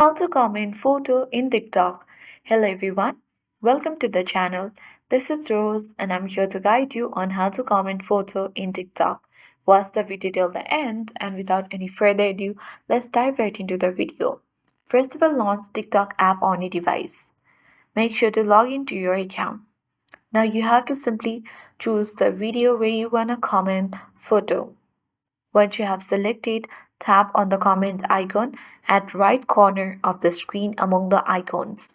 How to comment photo in TikTok. Hello everyone, welcome to the channel. This is Rose and I'm here to guide you on how to comment photo in TikTok. Watch the video till the end and without any further ado, let's dive right into the video. First of all, launch TikTok app on your device. Make sure to log into your account. Now you have to simply choose the video where you wanna comment photo. Once you have selected, tap on the comment icon at right corner of the screen among the icons.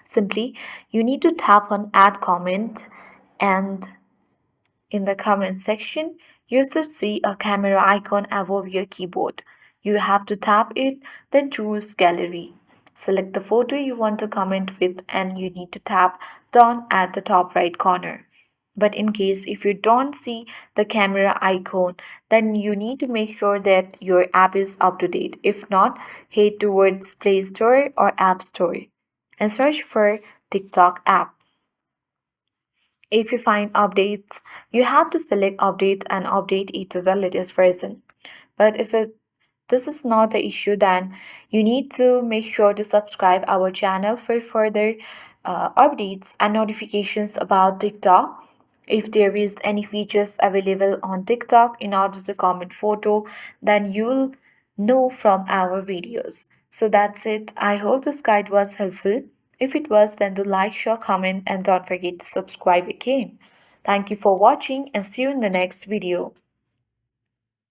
Simply, you need to tap on add comment and in the comment section, you should see a camera icon above your keyboard. You have to tap it, then choose gallery. Select the photo you want to comment with and you need to tap down at the top right corner. But in case if you don't see the camera icon, then you need to make sure that your app is up to date. If not, head towards Play Store or App Store and search for TikTok app. If you find updates, you have to select updates and update it to the latest version. But if this is not the issue, then you need to make sure to subscribe our channel for further updates and notifications about TikTok. If there is any features available on TikTok in order to comment photo, then you will know from our videos. So that's it. I hope this guide was helpful. If it was, then do like, share, comment, and don't forget to subscribe again. Thank you for watching and see you in the next video.